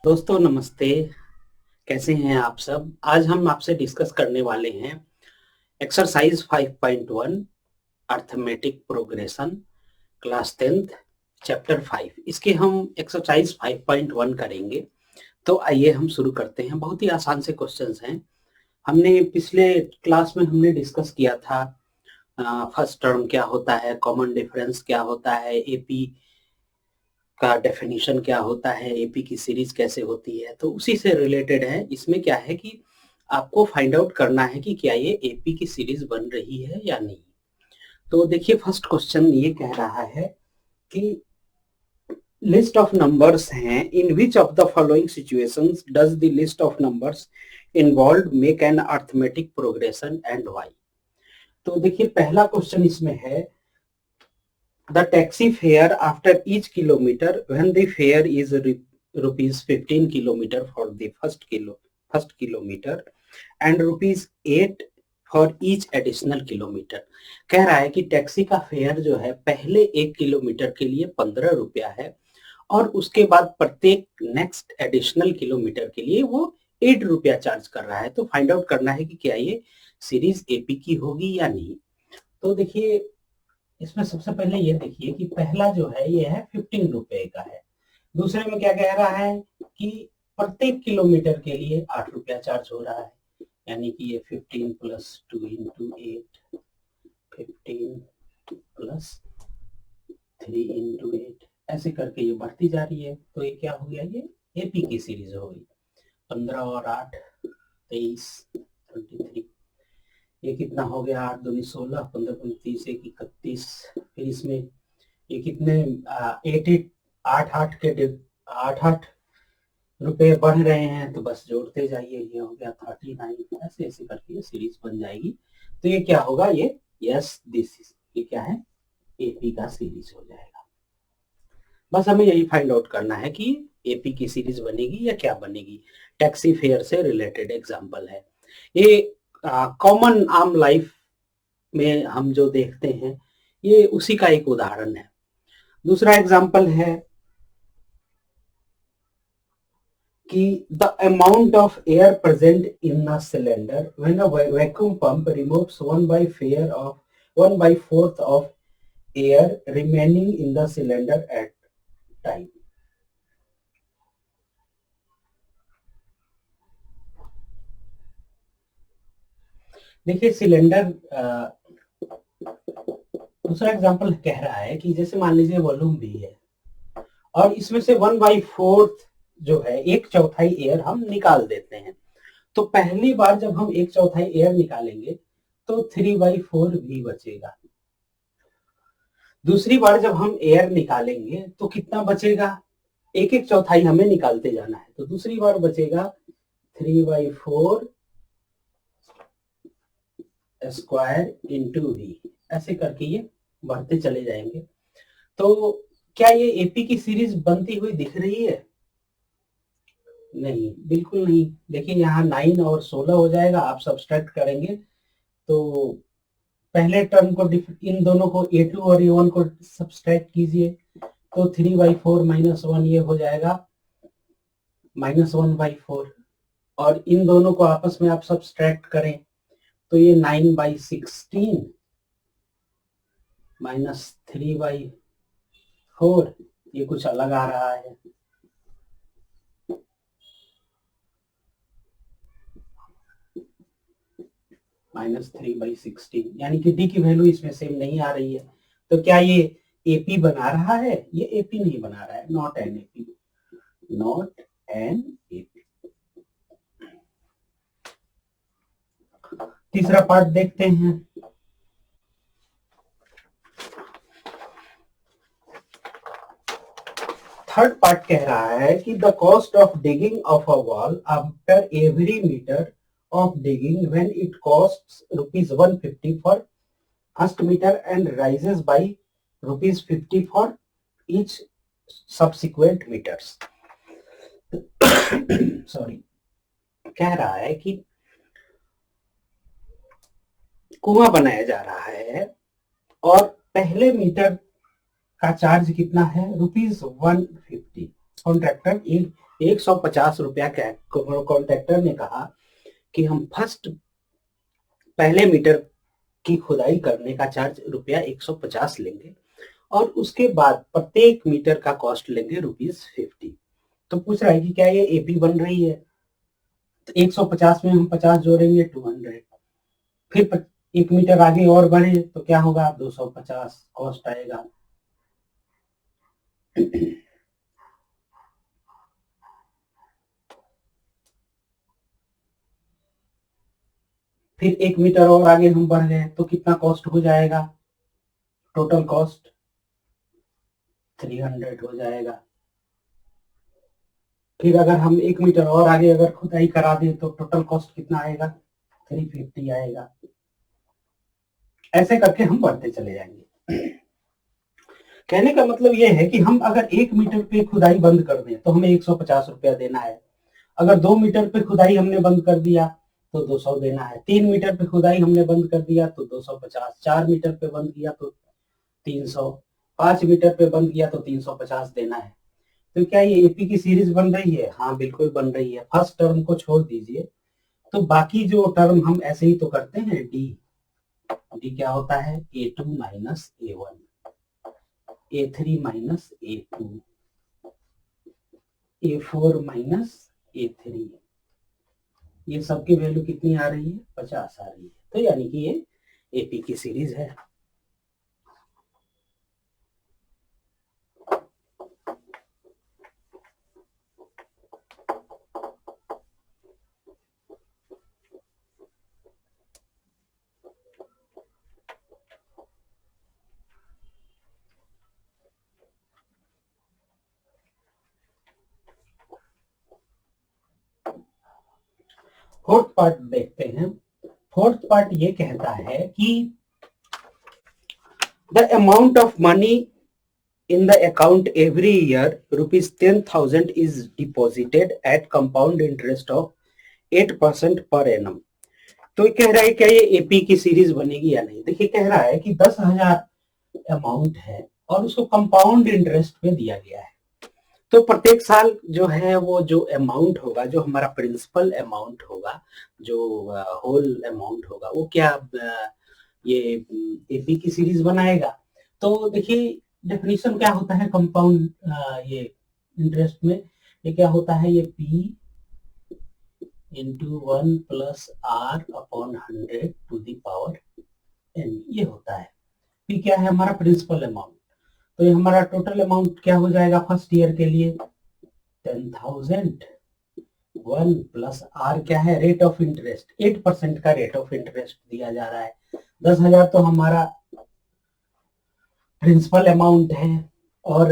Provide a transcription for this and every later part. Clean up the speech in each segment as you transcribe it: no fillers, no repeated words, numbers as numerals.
दोस्तों नमस्ते। कैसे हैं आप सब? आज हम आपसे डिस्कस करने वाले हैं exercise 5.1 arithmetic progression, class 10th, chapter 5। इसके हम एक्सरसाइज 5.1 करेंगे। तो आइए हम शुरू करते हैं। बहुत ही आसान से क्वेश्चंस हैं। हमने पिछले क्लास में हमने डिस्कस किया था फर्स्ट टर्म क्या होता है, कॉमन डिफरेंस क्या होता है, एपी का डेफिनेशन क्या होता है, एपी की सीरीज कैसे होती है। तो उसी से रिलेटेड है। इसमें क्या है कि आपको फाइंड आउट करना है कि क्या ये एपी की सीरीज बन रही है या नहीं। तो देखिए, फर्स्ट क्वेश्चन ये कह रहा है कि लिस्ट ऑफ नंबर्स हैं, in which of the following situations does the list of numbers involve make an arithmetic progression and why. तो देखिए, पहला क्वेश्चन इसमें है the taxi fare after each kilometer when the fare is rupees 15 kilometer for the first kilometer and rupees 8 for each additional kilometer। कह रहा है कि taxi का फेयर जो है पहले 1 किलोमीटर के लिए 15 रुपया है और उसके बाद प्रत्येक नेक्स्ट एडिशनल किलोमीटर के लिए वो 8 रुपया चार्ज कर रहा है। तो फाइंड आउट करना है कि क्या ये सीरीज एपी की होगी या नहीं। तो देखिए, इसमें सबसे पहले ये देखिए कि पहला जो है ये है 15 रुपए का है। दूसरे में क्या कह रहा है कि प्रत्येक किलोमीटर के लिए 8 रुपया चार्ज हो रहा है, यानी कि ये 15 प्लस 2 इंटू 8, 15 प्लस 3 इंटू 8, ऐसे करके ये बढ़ती जा रही है। तो ये क्या हो गया, ये एपी की सीरीज हो गई। 15 और 8 23, 23। ये कितना हो गया, 8 दूनी 16, 15 दूनी 30, 1 31। फिर इसमें ये कितने 8 8 8 के 8 8 रुपए बढ़ रहे हैं, तो बस जोड़ते जाइए। ये हो गया 39। ऐसे ऐसे करके ये सीरीज बन जाएगी। तो ये क्या होगा, ये यस दिस इज, ये क्या है, एपी का सीरीज हो जाएगा। बस हमें यही फाइंड आउट करना है कि एपी की सीरीज बनेगी या क्या बनेगी। टैक्सी फेयर से रिलेटेड एग्जांपल है ये। कॉमन आम लाइफ में हम जो देखते हैं ये उसी का एक उदाहरण है। दूसरा एग्जांपल है कि the amount of air present in a cylinder when a vacuum pump removes 1/4 of air remaining in the cylinder at time. देखिए, सिलेंडर दूसरा एग्जांपल कह रहा है कि जैसे मान लीजिए वॉल्यूम भी है और इसमें से 1/4 जो है, 1/4 एयर हम निकाल देते हैं। तो पहली बार जब हम 1/4 एयर निकालेंगे तो 3/4 भी बचेगा। दूसरी बार जब हम एयर निकालेंगे तो कितना बचेगा, 1/1/4 हमें निकालते जाना है, तो दूसरी बार बचेगा 3/4 स्क्वायर इंटू वी। ऐसे करके ये बढ़ते चले जाएंगे। तो क्या ये एपी की सीरीज बनती हुई दिख रही है? नहीं, बिल्कुल नहीं। देखिए, यहाँ 9 और 16 हो जाएगा, आप सब्सट्रैक्ट करेंगे तो पहले टर्म को इन दोनों को a2 और a1 को सब्सट्रैक्ट कीजिए तो 3/4 -1 ये हो जाएगा -1/4। और इन दोनों को आपस में आप सब्सट्रैक्ट करें तो ये 9/16 -3/4, ये कुछ अलग आ रहा है। -3/16, यानी कि डी की वैल्यू इसमें सेम नहीं आ रही है। तो क्या ये एपी बना रहा है? ये एपी नहीं बना रहा है, not an AP, not an AP. तीसरा पार्ट देखते हैं। थर्ड पार्ट कह रहा है कि the cost of digging of a wall after every metre of digging when it costs ₹150 for first metre and rises by ₹50 for each subsequent metres. Sorry, कह रहा है कि कुआं बनाया जा रहा है और पहले मीटर का चार्ज कितना है, ₹150। कॉन्ट्रैक्टर एक 150 रुपया कॉन्ट्रैक्टर ने कहा कि हम पहले मीटर की खुदाई करने का चार्ज रुपया 150 लेंगे और उसके बाद प्रत्येक मीटर का कॉस्ट लेंगे ₹50। तो पूछ रहा है कि क्या ये एपी बन रही है। तो 150 में हम 50 जोड़ेंगे 200, फिर 1 मीटर आगे और बढ़े तो क्या होगा 250 कॉस्ट आएगा। फिर 1 मीटर और आगे हम बढ़ गए तो कितना कॉस्ट हो जाएगा, टोटल कॉस्ट 300 हो जाएगा। फिर अगर हम 1 मीटर और आगे अगर खुदाई करा दें तो टोटल कॉस्ट कितना आएगा, 350 आएगा। ऐसे करके हम बढ़ते चले जाएंगे। कहने का मतलब यह है कि हम अगर 1 मीटर पे खुदाई बंद कर दें तो हमें 150 रुपया देना है। अगर 2 मीटर पे खुदाई हमने बंद कर दिया तो 200 देना है। 3 मीटर पे खुदाई हमने बंद कर दिया तो 250। 4 मीटर पे बंद किया तो 300। 5 मीटर पे बंद किया तो 350 देना है। तो क्या ये एपी की सीरीज बन रही है? हाँ बिल्कुल बन रही है। फर्स्ट टर्म को छोड़ दीजिए तो बाकी जो टर्म हम ऐसे ही तो करते हैं। डी क्या होता है, A2 minus A1, A3 minus A2, A4 minus A3। ये सबकी वैल्यू कितनी आ रही है, 50 आ रही है। तो यानी कि ये एपी की सीरीज है। फोर्थ पार्ट देखते हैं। फोर्थ पार्ट ये कहता है कि the amount of money in the account every year ₹10,000 is deposited at compound interest of 8% per annum। तो कह रहा है क्या ये एपी की सीरीज बनेगी या नहीं। देखिए कह रहा है कि 10,000 अमाउंट है और उसको कंपाउंड इंटरेस्ट पे दिया गया है। तो प्रत्येक साल जो है वो जो अमाउंट होगा, जो हमारा प्रिंसिपल अमाउंट होगा, जो होल अमाउंट होगा, वो क्या ये एपी की सीरीज बनाएगा। तो देखिए डेफिनेशन क्या होता है कंपाउंड ये इंटरेस्ट में, ये क्या होता है, ये P into 1 plus R upon 100 to the power n, ये होता है। P क्या है, हमारा प्रिंसिपल अमाउंट। तो ये हमारा टोटल अमाउंट क्या हो जाएगा फर्स्ट ईयर के लिए 10,000। 1 प्लस R क्या है, रेट ऑफ इंटरेस्ट, 8% का रेट ऑफ इंटरेस्ट दिया जा रहा है। 10,000 तो हमारा प्रिंसिपल अमाउंट है और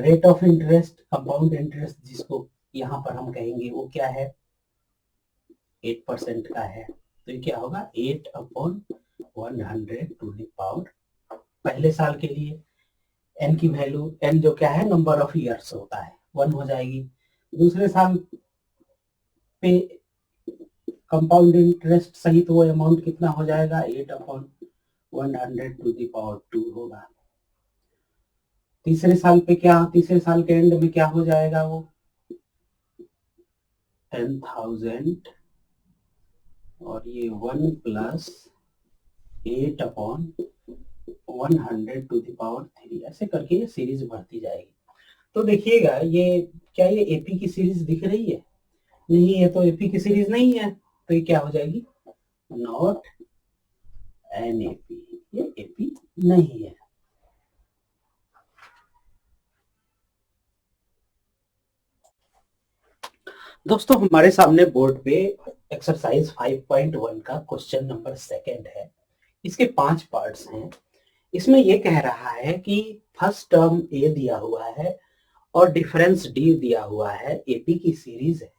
rate of interest, compound interest जिसको यहाँ पर हम कहेंगे वो क्या है, 8% का है। तो ये क्या होगा 8 अपॉन 100 टू द पावर, पहले साल के लिए n की वैल्यू, n जो क्या है नंबर ऑफ ईयर्स होता है, 1 हो जाएगी। दूसरे साल पे कंपाउंड इंटरेस्ट सहित वो अमाउंट कितना हो जाएगा, 8 अपॉन 100 टू द पावर 2 होगा। तीसरे साल पे क्या, तीसरे साल के एंड में क्या हो जाएगा, वो 10,000 और ये 1 plus 8 upon 100 to the power 3, ऐसे करके ये सीरीज बढ़ती जाएगी। तो देखिएगा ये क्या ये एपी की सीरीज दिख रही है, नहीं है तो एपी की सीरीज नहीं है। तो ये क्या हो जाएगी, नॉट एन एपी, ये एपी नहीं है। दोस्तों हमारे सामने बोर्ड पे एक्सरसाइज 5.1 का क्वेश्चन नंबर 2 है। इसके 5 पार्ट्स हैं। इसमें ये कह रहा है कि फर्स्ट टर्म ए दिया हुआ है और डिफरेंस डी दिया हुआ है, एपी की सीरीज है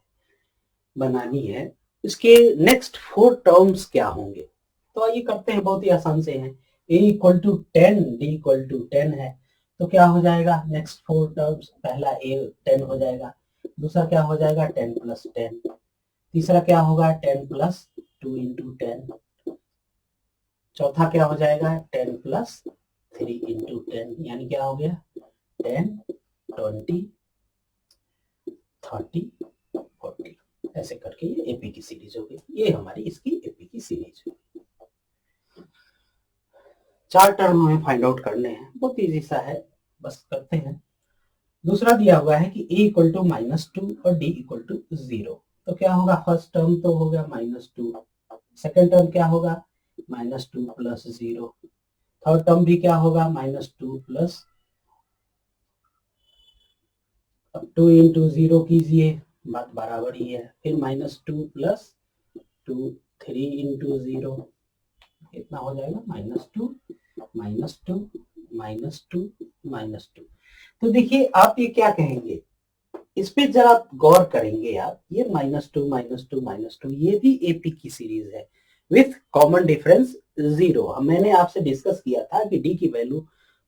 बनानी है, इसके नेक्स्ट 4 टर्म्स क्या होंगे। तो आइए करते हैं, बहुत ही आसान से हैं। a equal to 10, d equal to 10 है, तो क्या हो जाएगा नेक्स्ट 4 टर्म्स, पहला a 10 हो जाएगा, दूसरा क्या हो जाएगा 10 प्लस 10, तीसरा क्या होगा 10 प्लस 2 इंटू 10, चौथा क्या हो जाएगा 10 प्लस 3 इंटू 10, यानी क्या हो गया 10, 20, 30, 40 ऐसे करके ये एपी की सीरीज हो गई। ये हमारी इसकी एपी की सीरीज है। 4 टर्म हमें फाइंड आउट करने हैं, बहुत इजी सा है, बस करते हैं। दूसरा दिया हुआ है कि a इक्वल टू -2 और d इक्वल टू 0। तो क्या होगा, फर्स्ट टर्म तो हो गया -2, सेकेंड टर्म क्या होगा -2 प्लस 0, थर्ड टर्म भी क्या होगा -2 प्लस 2 इंटू 0 कीजिए, बात बराबर ही है। फिर -2 प्लस 2, 3 इंटू 0 कितना हो जाएगा -2 -2 -2 -2। तो देखिए आप ये क्या कहेंगे, इस पे जरा गौर करेंगे आप, ये -2 -2 -2 ये भी एपी की सीरीज है विथ कॉमन डिफरेंस 0। मैंने आपसे डिस्कस किया था कि डी की वैल्यू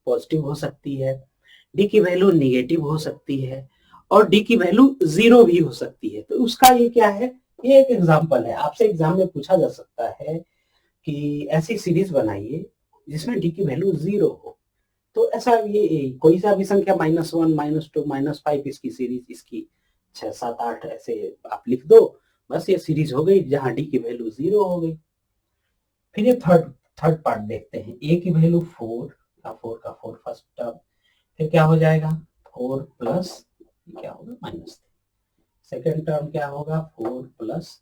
पॉजिटिव हो सकती है, डी की वैल्यू निगेटिव हो सकती है और डी की वैल्यू 0 भी हो सकती है। तो उसका ये क्या है, ये एक एग्जाम्पल है। आपसे एग्जाम में पूछा जा सकता है कि ऐसी सीरीज बनाइए जिसमें डी की वैल्यू 0 हो। तो ऐसा ये कोई सा भी संख्या -1 -2 -5 इसकी सीरीज, इसकी 6 7 8 ऐसे आप लिख दो, बस ये सीरीज हो गई जहां डी की वैल्यू 0 हो गई। फिर ये थर्ड पार्ट देखते हैं। ए की वैल्यू 4 का 4 फर्स्ट टर्म, फिर क्या हो जाएगा 4 प्लस क्या होगा -3, सेकेंड टर्म क्या होगा 4 प्लस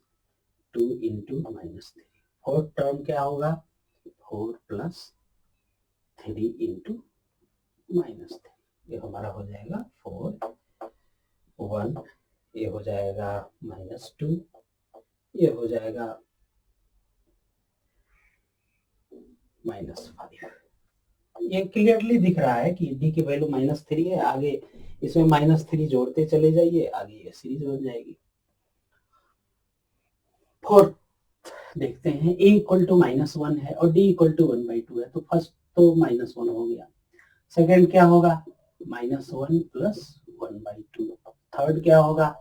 2 इंटू -3, फोर्थ टर्म क्या होगा 4 प्लस 3 इंटू -3। ये हमारा हो जाएगा 4 1, ये हो जाएगा -2, ये हो जाएगा -5। ये क्लियरली दिख रहा है कि डी की वैल्यू -3 है, आगे इसमें -3 जोड़ते चले जाइए, आगे ये सीरीज बन जाएगी। फोर्थ देखते हैं, a इक्वल टू -1 है और d इक्वल टू 1/2 है, तो फर्स्ट तो -1 हो गया, सेकेंड क्या होगा -1 प्लस 1/2, थर्ड क्या होगा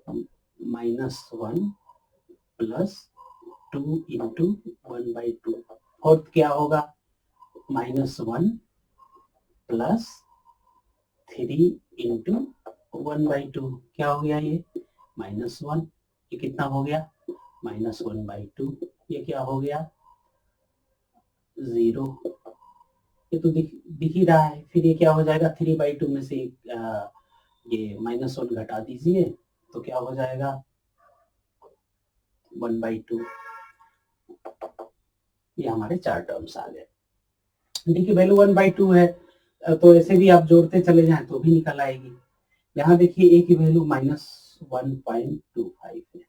-1 प्लस 2 इंटू 1/2, फोर्थ क्या होगा -1 प्लस 3 इंटू 1/2, क्या हो गया ये -1, ये कितना हो गया -1/2, ये क्या हो गया 0, ये तो दिख ही रहा है। फिर ये क्या हो जाएगा 3/2 में से ये -1 घटा दीजिए, तो क्या हो जाएगा 1/2। ये हमारे 4 टर्म्स आ गए। डी की वैल्यू 1/2 है, तो ऐसे भी आप जोड़ते चले जाएं तो भी निकल आएगी। यहाँ देखिए ए की वैल्यू -1.25 है।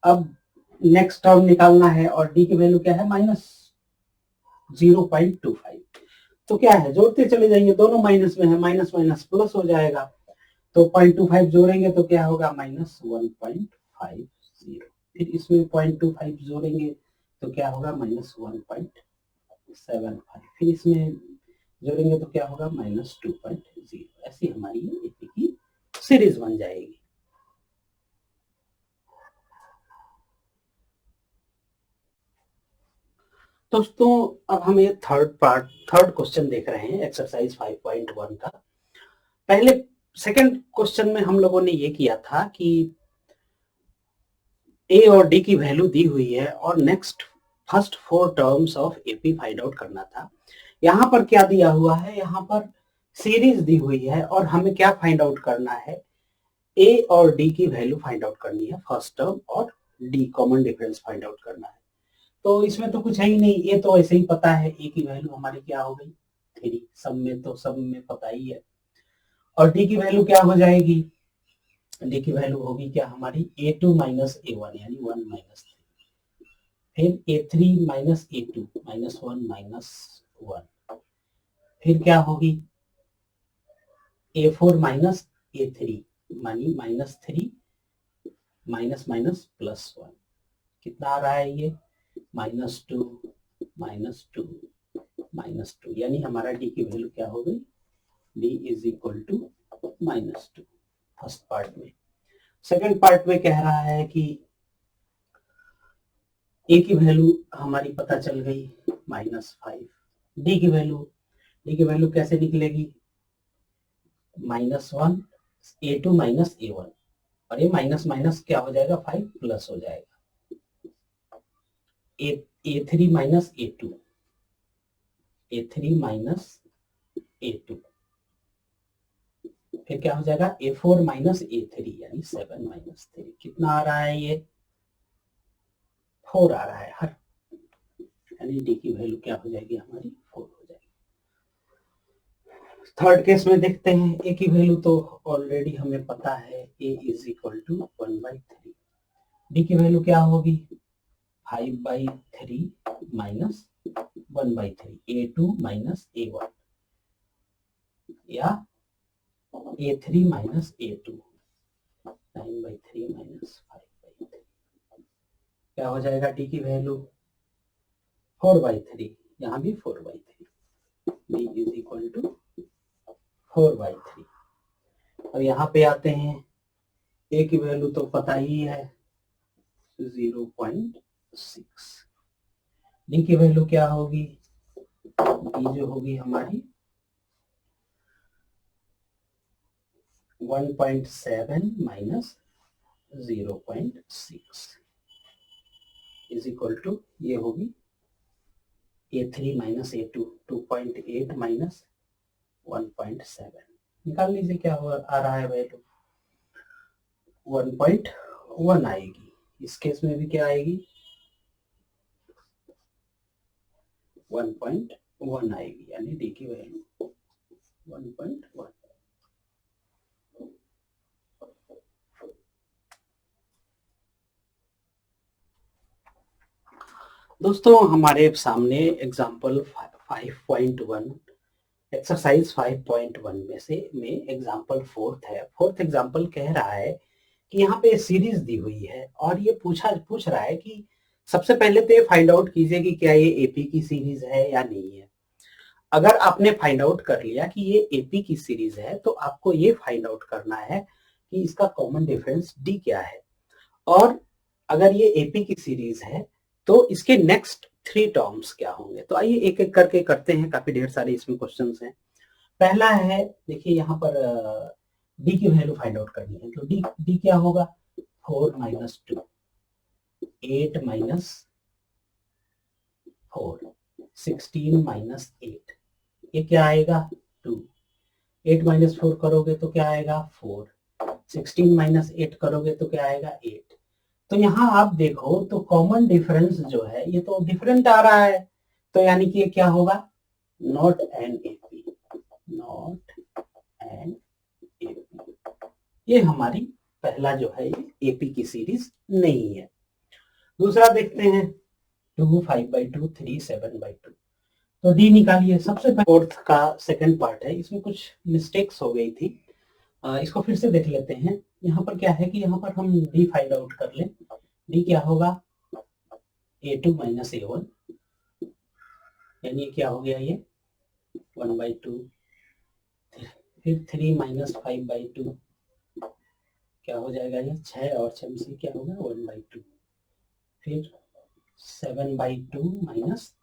अब नेक्स्ट टर्म निकालना है और डी की वैल्यू क्या है -0.25। तो क्या है, जोड़ते चले जाएंगे, दोनों माइनस में है, माइनस माइनस प्लस हो जाएगा, तो 0.25 जोड़ेंगे तो क्या होगा -1.50। फिर इसमें 0.25 जोड़ेंगे तो क्या होगा -1.75, फिर इसमें जोड़ेंगे तो क्या होगा -2.0। ऐसी हमारी एपी की सीरीज बन जाएगी। दोस्तों अब हम ये थर्ड क्वेश्चन देख रहे हैं एक्सरसाइज 5.1 का। पहले सेकंड क्वेश्चन में हम लोगों ने ये किया था कि ए और डी की वैल्यू दी हुई है और next first 4 terms of AP find out करना था। यहाँ पर क्या दिया हुआ है, यहाँ पर सीरीज दी हुई है और हमें क्या फाइंड आउट करना है, ए और डी की वैल्यू फाइंड आउट करनी है, फर्स्ट टर्म और D common difference find out करना है। तो इसमें तो कुछ है ही नहीं, ये तो ऐसे ही पता है, ए की वैल्यू हमारी क्या हो गई 3, सब में पता ही है। और डी की वैल्यू क्या हो जाएगी, डी की वैल्यू होगी क्या हमारी a2 माइनस a1 यानी 1 माइनस 3, फिर a3 माइनस a2 -1 -1, फिर क्या होगी a4 माइनस a3 मानी -3 माइनस माइनस +1, कितना आ रहा है ये -2 -2 -2, यानी हमारा डी की वैल्यू क्या हो गई, d is equal to -2 first part में। सेकंड पार्ट में कह रहा है कि ए की वैल्यू हमारी पता चल गई -5, डी की वैल्यू कैसे निकलेगी -1 A2 माइनस A1, और ये माइनस माइनस क्या हो जाएगा 5 प्लस हो जाएगा, A3 minus A2, A3 minus A2, फिर क्या हो जाएगा A4 माइनस A3 यानी 7 माइनस 3, कितना आ रहा है ये 4 आ रहा है हर, यानी डी की वैल्यू क्या हो जाएगी हमारी 4 हो जाएगी। थर्ड केस में देखते हैं, ए की वैल्यू तो ऑलरेडी हमें पता है, ए इज इक्वल टू 1/3, डी की वैल्यू क्या होगी 5/3 माइनस 1/3, A2 माइनस A1 या A3 माइनस A2, 9/3 माइनस 5/3, क्या हो जाएगा डी की वैल्यू 4/3, यहाँ भी 4/3, डी इज इक्वल टू 4/3। और यहाँ पे आते हैं, ए की वैल्यू तो पता ही है 0.6, डी की वैल्यू क्या होगी, डी जो होगी हमारी 1.7 माइनस 0.6 इज इक्वल टू, ये होगी A3 माइनस A2, 2.8 माइनस 1.7, निकाल लीजिए क्या आ रहा है वैल्यू 1.1 आएगी। इस केस में भी क्या आएगी 1.1 आएगी, यानी डी की वैल्यू 1.1। दोस्तों हमारे सामने एग्जाम्पल 5.1 एक्सरसाइज 5.1 में से एग्जाम्पल फोर्थ है। फोर्थ एग्जाम्पल कह रहा है कि यहाँ पे सीरीज दी हुई है और ये पूछ रहा है कि सबसे पहले तो ये फाइंड आउट कीजिए कि क्या ये एपी की सीरीज है या नहीं है। अगर आपने फाइंड आउट कर लिया कि ये एपी की सीरीज है तो आपको ये फाइंड आउट करना है कि इसका कॉमन डिफरेंस डी क्या है, और अगर ये एपी की सीरीज है तो इसके नेक्स्ट 3 टर्म्स क्या होंगे। तो आइए एक एक करके करते हैं, काफी ढेर सारे इसमें क्वेश्चंस हैं। पहला है, देखिए यहाँ पर डी की वैल्यू फाइंड आउट करनी है, तो डी क्या होगा 4 माइनस 2, 8 माइनस 4, 16 माइनस 8, ये क्या आएगा 2, 8 माइनस 4 करोगे तो क्या आएगा 4, 16 माइनस 8 करोगे तो क्या आएगा 8। तो यहाँ आप देखो तो कॉमन डिफरेंस जो है ये तो डिफरेंट आ रहा है, तो यानी कि ये क्या होगा not an AP, not an AP, ये हमारी पहला जो है ये एपी की सीरीज नहीं है। दूसरा देखते हैं 2 5/2 3 7/2, तो डी निकालिए। सबसे पहले फोर्थ का सेकंड पार्ट है, इसमें कुछ मिस्टेक्स हो गई थी, इसको फिर से देख लेते हैं। यहाँ पर क्या है कि यहाँ पर हम डी फाइंड आउट कर लें, डी क्या होगा A2 माइनस A1, यानी क्या हो गया ये 1/2, फिर 3 माइनस 5/2 क्या हो जाएगा ये 6 और 6 से क्या होगा 1/2, फिर 7/2 माइनस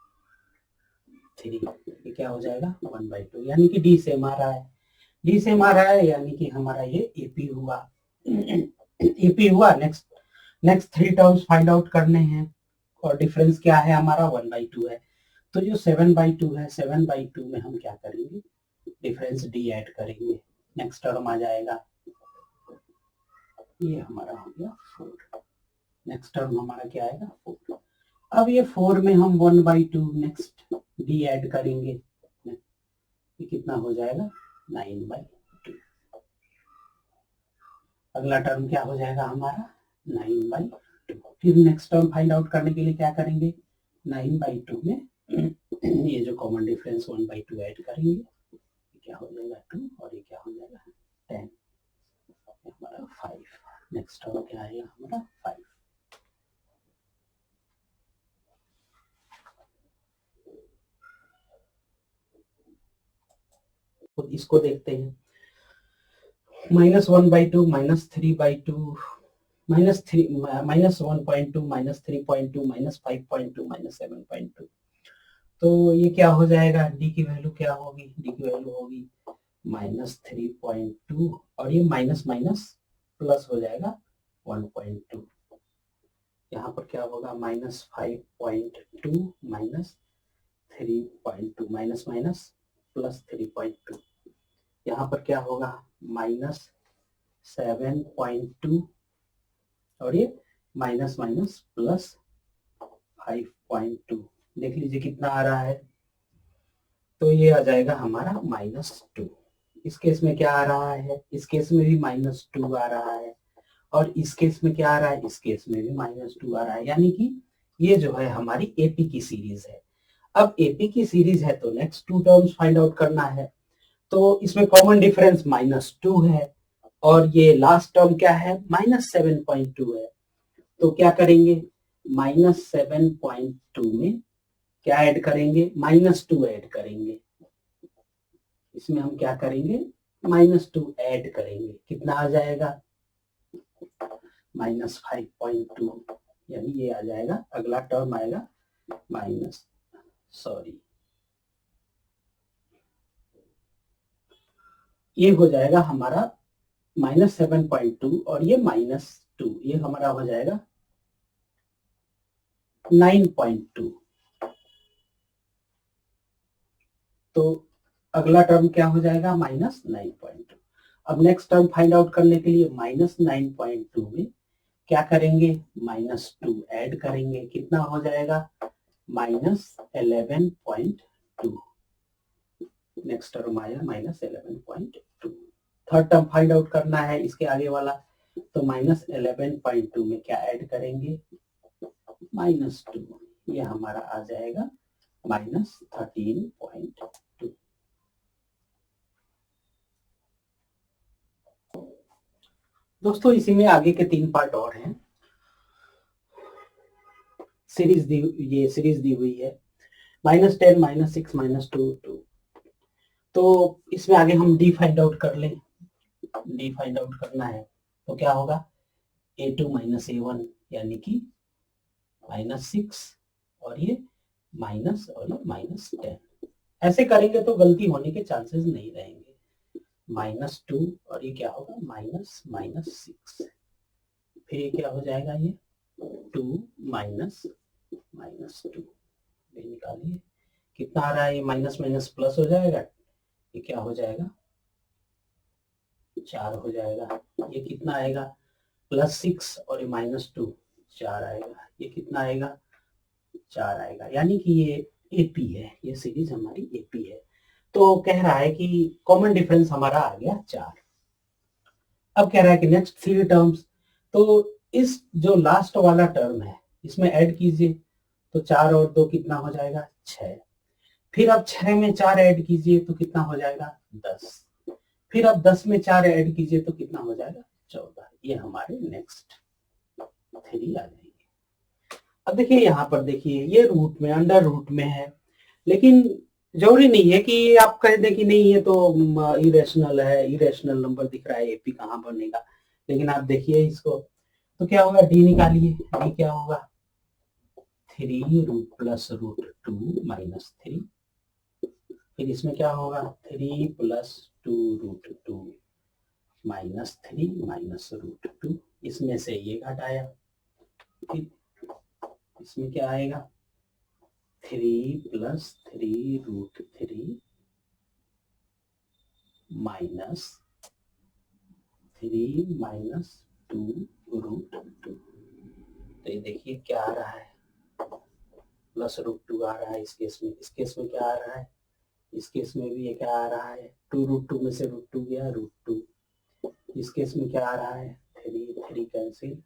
3 ये क्या हो जाएगा 1/2, यानी कि डी सेम आ रहा है, डी सेम आ रहा है यानी कि हमारा ये एपी हुआ। एपी हुआ। नेक्स्ट 3 टर्म्स फाइंड आउट करने हैं और डिफरेंस क्या है हमारा 1/2 है, तो जो 7/2 है 7/2 में हम क्या करेंगे डिफरेंस डी ऐड करेंगे, नेक्स्ट टर्म आ जाएगा ये हमारा हो गया 4, नेक्स्ट टर्म हमारा क्या आएगा 4। अब ये 4 में हम 1/2 नेक्स्ट डी ऐड करेंगे, ये कितना हो जाएगा 9/2। अगला टर्म क्या हो जाएगा हमारा 9/2। फिर नेक्स्ट टर्म फाइंड आउट करने के लिए क्या करेंगे 9/2 में ये जो कॉमन डिफरेंस 1/2 ऐड करेंगे, क्या हो जाएगा 2 और ये क्या हो जाएगा 10, हमारा 5। नेक्स्ट टर्म क्या आएगा हमारा 5। तो इसको देखते हैं, -1/2 -3/2 -1.2 -3.2 -5.2 -7.2, तो ये क्या हो जाएगा डी की वैल्यू क्या होगी, डी की वैल्यू होगी -3.2 और ये माइनस माइनस प्लस हो जाएगा 1.2। यहाँ पर क्या होगा -5.2 माइनस 3.2 माइनस माइनस प्लस 3.2। यहाँ पर क्या होगा -7.2 और ये माइनस माइनस प्लस 5.2। देख लीजिए कितना आ रहा है, तो ये आ जाएगा हमारा -2। इस केस में क्या आ रहा है, इस केस में भी -2 आ रहा है और इस केस में क्या आ रहा है, इस केस में भी -2 आ रहा है। यानी कि ये जो है हमारी एपी की सीरीज है। अब एपी की सीरीज है तो next two terms find out करना है। तो इसमें कॉमन डिफरेंस -2 है और ये लास्ट टर्म क्या है -7.2 है। तो क्या करेंगे, -7.2 में क्या ऐड करेंगे, -2 ऐड करेंगे। इसमें हम क्या करेंगे, -2 ऐड करेंगे, कितना आ जाएगा -5.2, यानी ये आ जाएगा, अगला टर्म आएगा ये हो जाएगा हमारा -7.2 और ये -2, ये हमारा हो जाएगा 9.2। तो अगला टर्म क्या हो जाएगा -9.2। अब नेक्स्ट टर्म फाइंड आउट करने के लिए -9.2 में क्या करेंगे, -2 ऐड करेंगे, कितना हो जाएगा -11.2। नेक्स्ट टर्म आया -11.2। थर्ड टर्म फाइंड आउट करना है इसके आगे वाला, तो -11.2 में क्या ऐड करेंगे -2, ये हमारा आ जाएगा -13.2। दोस्तों इसी में आगे के 3 पार्ट और हैं। सीरीज दी, ये सीरीज दी हुई है -10 -6 -2 2। तो इसमें आगे हम डी फाइंड आउट कर लें। डी फाइंड आउट करना है तो क्या होगा a2 -a1 यानी कि -6 और ये माइनस और ये -10। ऐसे करेंगे तो गलती होने के चांसेस नहीं रहेंगे। -2 और ये क्या होगा -6। फिर ये क्या हो जाएगा, ये 2 -2 निकालिए, कितना आ रहा है, ये माइनस माइनस प्लस हो जाएगा, ये क्या हो जाएगा 4 हो जाएगा। ये कितना आएगा +6 और ये -2 4 आएगा, ये कितना आएगा 4 आएगा। यानी कि ये एपी है, ये सीरीज हमारी एपी है। तो कह रहा है कि कॉमन डिफरेंस हमारा आ गया 4। अब कह रहा है कि नेक्स्ट 3 टर्म्स, तो इस जो लास्ट वाला टर्म है इसमें ऐड कीजिए, तो 4 और 2 कितना हो जाएगा 6। फिर अब 6 में 4 ऐड कीजिए तो कितना हो जाएगा 10। फिर अब 10 में 4 ऐड कीजिए तो कितना हो जाएगा 14। ये हमारे नेक्स्ट 3 आ जाएंगे। अब देखिए यहाँ पर देखिए ये रूट में, अंडर रूट में है, लेकिन जरूरी नहीं है कि आप कह दें कि नहीं ये तो इरेशनल है, इरेशनल नंबर दिख रहा है, एपी कहाँ बनेगा। लेकिन आप देखिए इसको, तो क्या होगा डी निकालिए, डी क्या होगा 3 रूट प्लस रूट 2 -3। फिर इसमें क्या होगा 3 + 2 रूट 2 -3 माइनस रूट 2, इसमें से ये घटाया, फिर इसमें क्या आएगा 3 + 3 रूट 3 -3 - 2 रूट 2। तो ये देखिए क्या आ रहा है +√2 आ रहा है इस केस में। इस केस में क्या आ रहा है, इस केस में भी ये क्या आ रहा है 2√2 में से √2 गया √2। इस केस में क्या आ रहा है 3 कैंसिल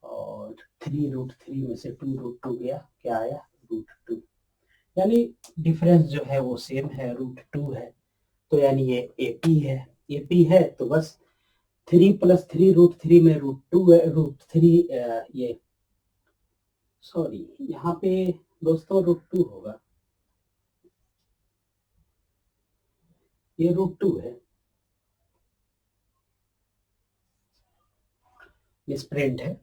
और 3√3 में से 2√2 गया, क्या आया √2। यानी डिफरेंस जो है वो सेम है, √2 है। तो यानी ये एपी है, एपी है तो बस 3 + 3 √3 में √2 है, √3 ये सॉरी यहाँ पे दोस्तों √2 होगा, ये √2 है, मिसप्रिंट है।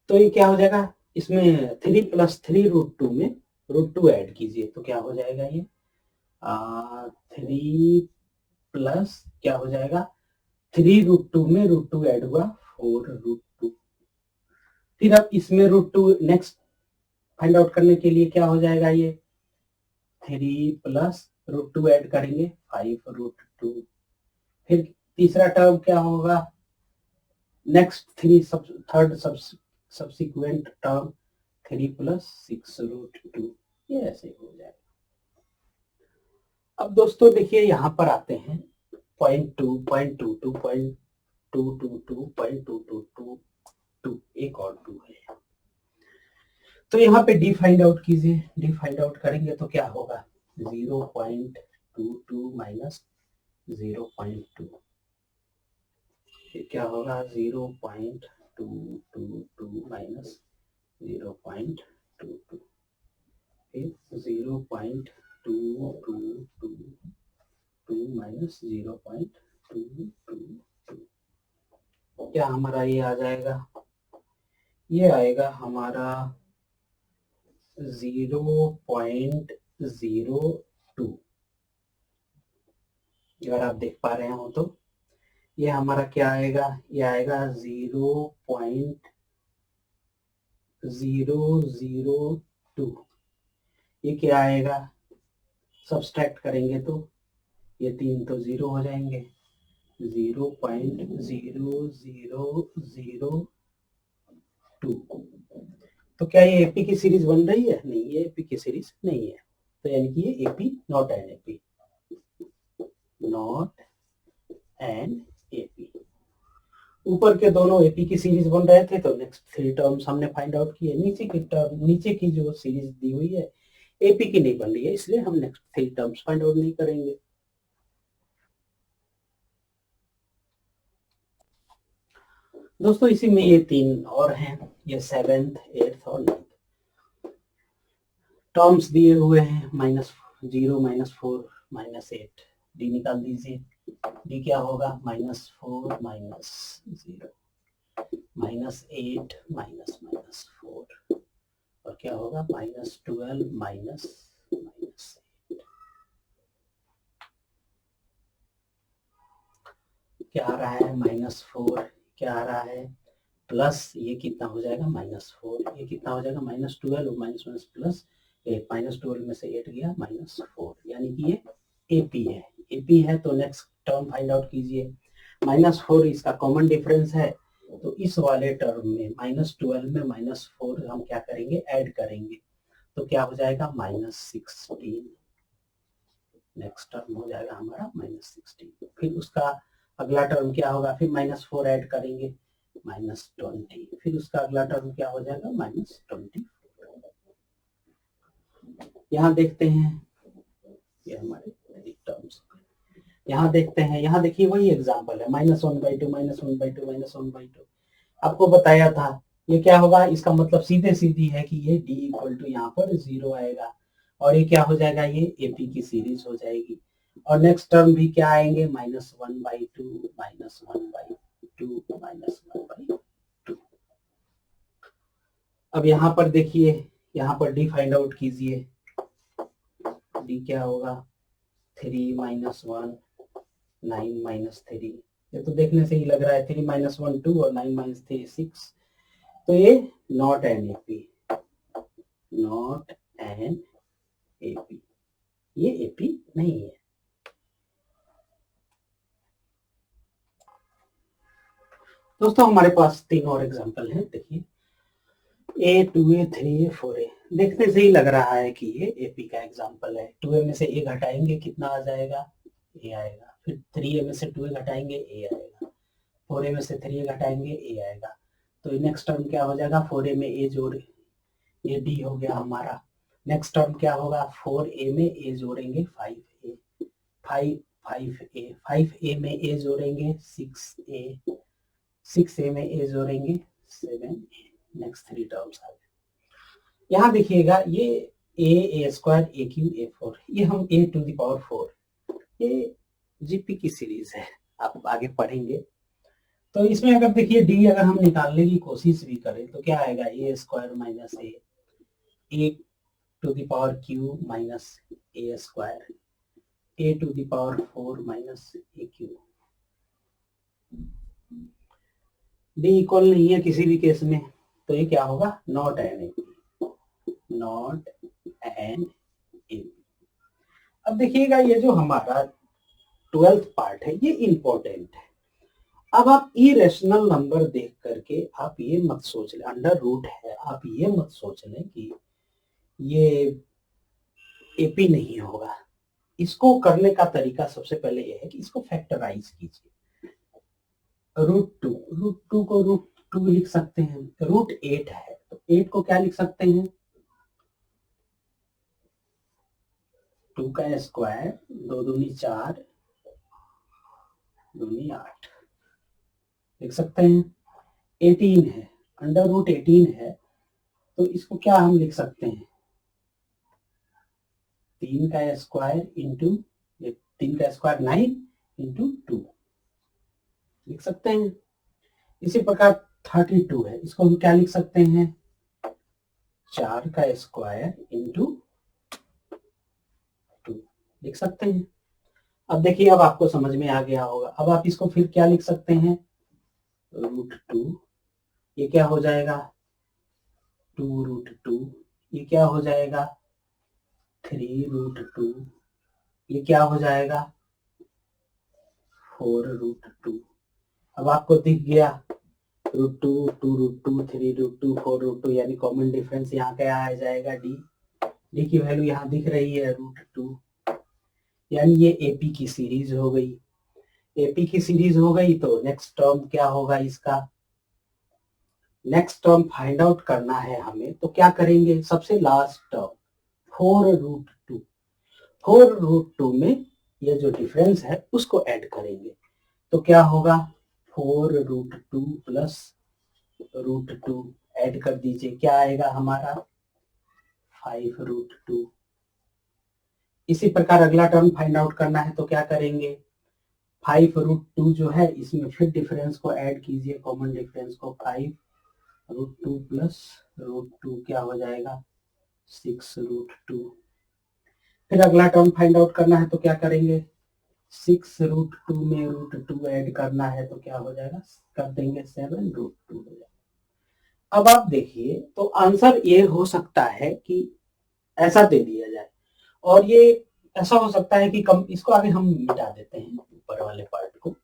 तो ये क्या हो जाएगा, इसमें 3 + 3 √2 में √2 ऐड कीजिए तो क्या हो जाएगा ये 3 प्लस क्या हो जाएगा, 3√2 में √2 ऐड हुआ 4√2। फिर अब इसमें √2 नेक्स्ट फाइंड आउट करने के लिए क्या हो जाएगा, ये 3 प्लस √2 ऐड करेंगे 5√2। फिर तीसरा टर्म क्या होगा, next third subsequent term 3 plus 6√2, ये ऐसे हो जाएगा। अब दोस्तों देखिए यहाँ पर आते हैं 0.2, 0.22, 0.222, 0.222, एक और 2 है। तो यहाँ पे डी फाइंड आउट कीजिए, डी फाइंड आउट करेंगे तो क्या होगा, 0.22 माइनस 0.2, क्या होगा 0.222 माइनस 0.22, फिर 0.222 माइनस 0.222, क्या हमारा ये आ जाएगा, ये आएगा हमारा 0.02। अगर आप देख पा रहे हो तो ये हमारा क्या आएगा, ये आएगा 0.002। ये क्या आएगा, सब्सट्रैक्ट करेंगे तो ये 3 तो 0 हो जाएंगे, 0.0002। तो क्या ये एपी की सीरीज बन रही है, नहीं, ये एपी की सीरीज नहीं है। तो यानी कि ये AP not an AP, not an AP. ऊपर के दोनों एपी की सीरीज बन रहे थे, तो नेक्स्ट 3 टर्म्स हमने फाइंड आउट किए। नीचे की जो सीरीज दी हुई है एपी की नहीं बन रही है, इसलिए हम नेक्स्ट 3 टर्म्स फाइंड आउट नहीं करेंगे। दोस्तों इसी में ये 3 और हैं, ये 7th, 8th और 9th टर्म्स दिए हुए हैं, -0, -4, -8। डी निकाल दीजिए, डी क्या होगा, -4 -0, -8 -4, और क्या होगा, -12 -8। क्या आ रहा है, -4, क्या आ रहा है, प्लस ये कितना हो जाएगा, -4, ये कितना हो जाएगा, -12, माइनस प्लस 8, -12 में से 8 गया, -4, यानी कि ये एपी है। एपी है तो नेक्स्ट टर्म फाइंड आउट कीजिए। -4 इसका कॉमन डिफरेंस है, तो इस वाले टर्म में -12 में -4 हम क्या करेंगे, ऐड करेंगे, तो क्या हो जाएगा, -16। नेक्स्ट टर्म हो जाएगा हमारा -16। फिर उसका अगला टर्म क्या होगा, फिर -4 ऐड करेंगे, -20। फिर उसका अगला टर्म क्या हो जाएगा, -20। यहाँ देखते हैं, ये हमारे टर्म्स, यहाँ देखते हैं, यहाँ देखिए वही एग्जांपल है, -1/2, -1/2, -1/2। आपको बताया था ये क्या होगा, इसका मतलब सीधे सीधी है कि ये d = यहाँ पर 0 आएगा, और ये क्या हो जाएगा, ये एपी की सीरीज हो जाएगी। और नेक्स्ट टर्म भी क्या आएंगे, -1/2, -1/2, -1/2। अब यहाँ पर देखिए, यहाँ पर डी फाइंड आउट कीजिए, डी क्या होगा, 3 - 1, 9 - 3। ये तो देखने से ही लग रहा है, 3 - 1 2 और 9 - 3 6। तो ये not an AP, not an AP, ये एपी नहीं है। दोस्तों हमारे पास 3 और एग्जांपल हैं, देखिए A, 2A, 3A, 4A। देखने से ही लग रहा है कि ये एपी का एग्जांपल है। 2A में से A घटाएंगे कितना आ जाएगा, A आएगा। फिर 3A में से 2A घटाएंगे, A आएगा। 4A में से 3A घटाएंगे, A आएगा। तो नेक्स्ट टर्म क्या हो जाएगा, 4A में A जोड़, ये D हो गया हमारा। नेक्स्ट टर्म क्या होगा, 4A में A जोड़ेंगे 5A, 5A में A जोड़ेंगे 6A, 6A में A जोड़ेंगे 7A। नेक्स्ट 3 टर्म्स आ गए। यहाँ देखिएगा ये A² AQ A4, ये हम A⁴, ये जीपी की सीरीज है, आप आगे पढ़ेंगे। तो इसमें अगर देखिए डी अगर हम निकालने की कोशिश भी करें तो क्या आएगा, A² - A, A⁴ - A², a to the power 4 minus aq। d equal नहीं है किसी भी केस में, तो ये क्या होगा, not an A, not an A. अब देखिएगा ये जो हमारा 12th पार्ट है ये इंपॉर्टेंट है। अब आप इरेशनल नंबर देख करके आप ये मत सोच लें, अंडर रूट है, आप ये मत सोच लें कि ये एपी नहीं होगा। इसको करने का तरीका सबसे पहले ये है कि इसको फैक्टराइज कीजिए। रूट टू को रूट टू लिख सकते हैं, रूट 8 है तो 8 को क्या लिख सकते हैं, 2 का स्क्वायर, 2 दूनी 4, दूनी 8 लिख सकते हैं। 18 है, अंडर रूट 18 है तो इसको क्या हम लिख सकते हैं, 3 का स्क्वायर इंटू 3 का स्क्वायर 9 इंटू 2 लिख सकते हैं। इसी प्रकार 32 है, इसको हम क्या लिख सकते हैं, 4 का स्क्वायर इंटू 2 लिख सकते हैं। अब देखिए अब आपको समझ में आ गया होगा। अब आप इसको फिर क्या लिख सकते हैं, रूट 2, ये क्या हो जाएगा 2 रूट 2, ये क्या हो जाएगा 3 रूट 2, ये क्या हो जाएगा 4 रूट 2। अब आपको दिख गया रूट 2, 2 रूट 2, 3 रूट 2, 4 रूट 2, यानी कॉमन डिफरेंस यहाँ क्या आ जाएगा डी। डी की वैल्यू यहाँ दिख रही है रूट 2, यानी ये एपी की सीरीज हो गई। एपी की सीरीज हो गई तो नेक्स्ट टर्म क्या होगा इसका, नेक्स्ट टर्म फाइंड आउट करना है हमें, तो क्या करेंगे, सबसे लास्ट टर्म 4 रूट 2, 4 रूट 2 में ये जो डिफरेंस है उसको ऐड करेंगे तो क्या होगा 4 रूट 2 प्लस रूट 2 ऐड कर दीजिए, क्या आएगा हमारा 5 रूट 2। इसी प्रकार अगला टर्म फाइंड आउट करना है तो क्या करेंगे, 5 रूट 2 जो है इसमें फिर डिफरेंस को ऐड कीजिए, कॉमन डिफरेंस को, 5 रूट 2 प्लस रूट 2 क्या हो जाएगा 6 रूट 2। फिर अगला टर्म फाइंड आउट करना है तो क्या करेंगे, 6 रूट 2 में रूट 2 ऐड करना है तो क्या हो जाएगा, कर देंगे 7 रूट 2 हो जाएगा। अब आप देखिए तो आंसर ये हो सकता है कि ऐसा दे दिया जाए, और ये ऐसा हो सकता है कि कम, इसको आगे हम मिटा देते हैं ऊपर वाले पार्ट को।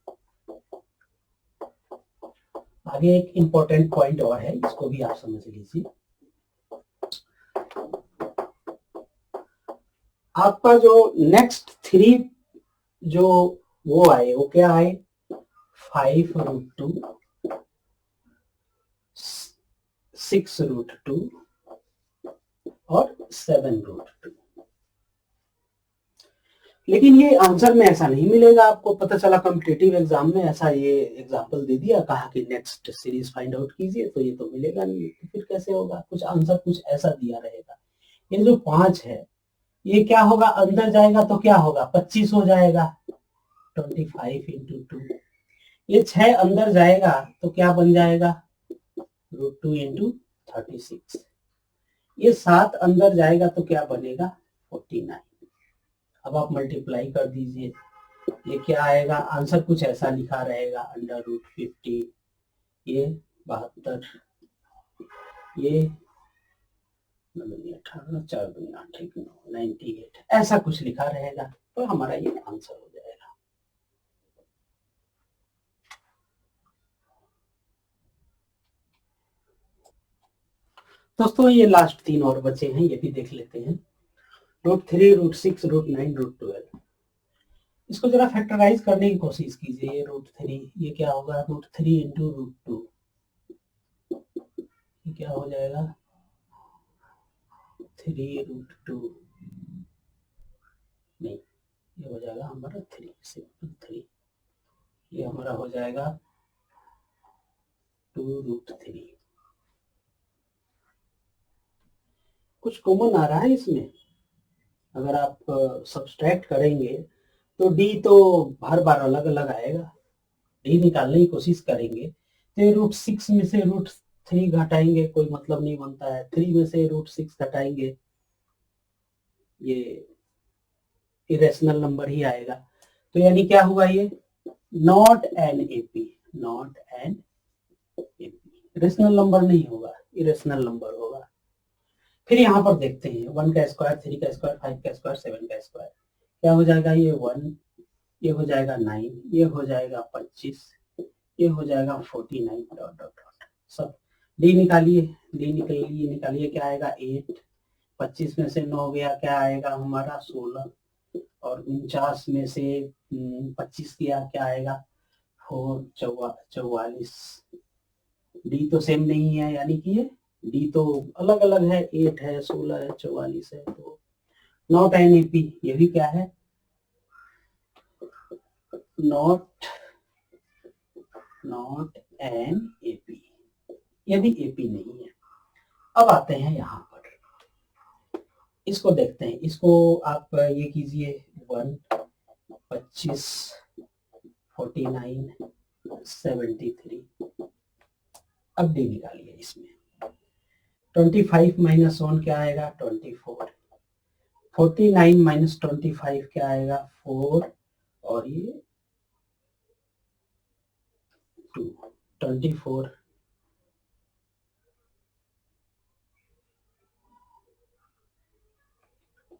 आगे एक इंपॉर्टेंट पॉइंट और है, इसको भी आप समझ लीजिए। आपका जो नेक्स्ट 3 जो वो आए वो क्या आए, 5 रूट 2, 6 रूट 2 और 7 रूट 2। लेकिन ये आंसर में ऐसा नहीं मिलेगा आपको, पता चला कॉम्पिटिटिव एग्जाम में ऐसा ये एग्जाम्पल दे दिया, कहा कि नेक्स्ट सीरीज फाइंड आउट कीजिए, तो ये तो मिलेगा नहीं, तो फिर कैसे होगा, कुछ आंसर कुछ ऐसा दिया रहेगा। ये जो 5 है ये क्या होगा, अंदर जाएगा तो क्या होगा 25 हो जाएगा, 25 इंटू 2। ये 6 अंदर जाएगा तो क्या बन जाएगा रूट 2 इंटू 36। ये 7 अंदर जाएगा तो क्या बनेगा 49। अब आप मल्टीप्लाई कर दीजिए, ये क्या आएगा, आंसर कुछ ऐसा लिखा रहेगा, अंडर रूट 50, ये 72, ये 18, 4 दूनी 8, 98, ऐसा कुछ लिखा रहेगा, तो हमारा ये आंसर हो जाएगा। दोस्तों ये लास्ट 3 और बचे हैं, ये भी देख लेते हैं। Root 3, root 6, root 9, root 12। इसको जरा फैक्टराइज करने की कोशिश कीजिए। रूट 3 ये क्या होगा, रूट 3 इंटू रूट 2, ये क्या हो जाएगा 3 रूट 2, नहीं ये हो जाएगा हमारा 3, सिंपल 3, ये हमारा हो जाएगा 2 रूट 3। कुछ कॉमन आ रहा है इसमें, अगर आप सब्सट्रैक्ट करेंगे तो डी तो हर बार अलग अलग आएगा, डी निकालने की कोशिश करेंगे तो रूट 6 में से रूट 3 घटाएंगे, कोई मतलब नहीं बनता है, 3 में से रूट 6 घटाएंगे, ये इरेशनल नंबर ही आएगा। तो यानी क्या हुआ ये, not an AP, not an AP, rational number नहीं होगा, इरेशनल नंबर होगा। फिर यहाँ पर देखते हैं 1 का स्क्वायर, 3 का स्क्वायर, 5 का स्क्वायर, 7 का स्क्वायर, क्या हो जाएगा, ये 1, ये हो जाएगा 9, ये हो जाएगा 25, ये हो जाएगा 49 डॉट डॉट डॉट। सब डी निकालिए, डी निकालिए, निकालिए क्या आएगा 8, 25 में से 9 गया, क्या आएगा हमारा 16, और 49 में से 25 किया, क्या आएगा 4, 44। डी तो सेम नहीं है, यानी कि ये डी तो अलग अलग है, 8 है, 16 है, 44 है, तो नॉट एन एपी, ये भी क्या है, नॉट एन एपी, ये भी एपी नहीं है। अब आते हैं यहाँ पर, इसको देखते हैं, इसको आप ये कीजिए 1, 25, 49, 73। अब डी निकालिए, इसमें 25 माइनस 1 क्या आएगा 24, 49 माइनस 25 क्या आएगा 4, और ये 2, 24,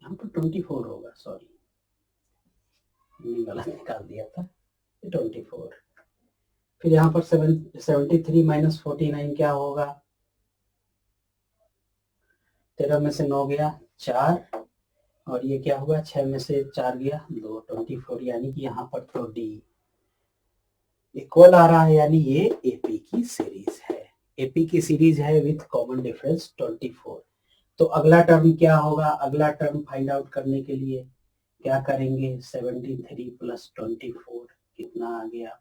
यहाँ पर 24 होगा, सॉरी गलत निकाल दिया था, 24। फिर यहाँ पर 73 माइनस 49 क्या होगा, 13 में से 9 गया 4, और ये क्या हुआ 6 में से 4 गया 2, 24, यानी कि यहाँ पर तो डी इक्वल आ रहा है, यानी ये एपी की सीरीज है, एपी की सीरीज है विथ कॉमन डिफरेंस 24। तो अगला टर्म क्या होगा, अगला टर्म फाइंड आउट करने के लिए क्या करेंगे, 73 प्लस 24 कितना आ गया,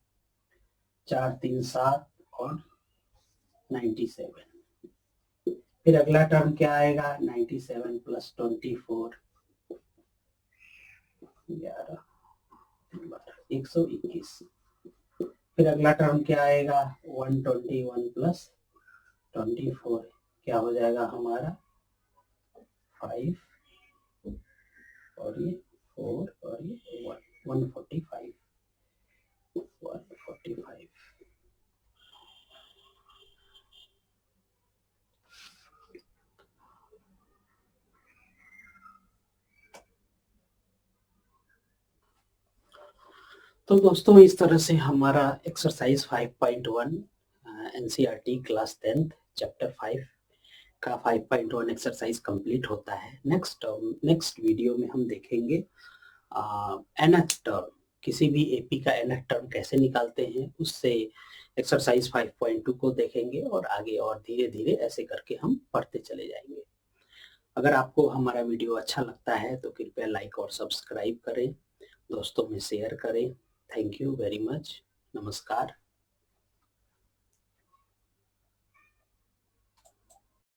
4 3 7 और 97। फिर अगला टर्म क्या आएगा, 97 प्लस 24 11 121। फिर अगला टर्म क्या आएगा, 121 प्लस 24 क्या हो जाएगा हमारा 5, और ये 4, और ये 145। तो दोस्तों इस तरह से हमारा exercise 5.1 NCERT class 10th chapter 5 का 5.1 एक्सरसाइज कंप्लीट होता है। नेक्स्ट वीडियो में हम देखेंगे nth टर्म, किसी भी एपी का nth टर्म कैसे निकालते हैं, उससे एक्सरसाइज 5.2 को देखेंगे, और आगे और धीरे धीरे ऐसे करके हम पढ़ते चले जाएंगे। अगर आपको हमारा वीडियो अच्छा लगता है तो कृपया लाइक और सब्सक्राइब करें, दोस्तों में शेयर करें। थैंक यू वेरी मच, नमस्कार।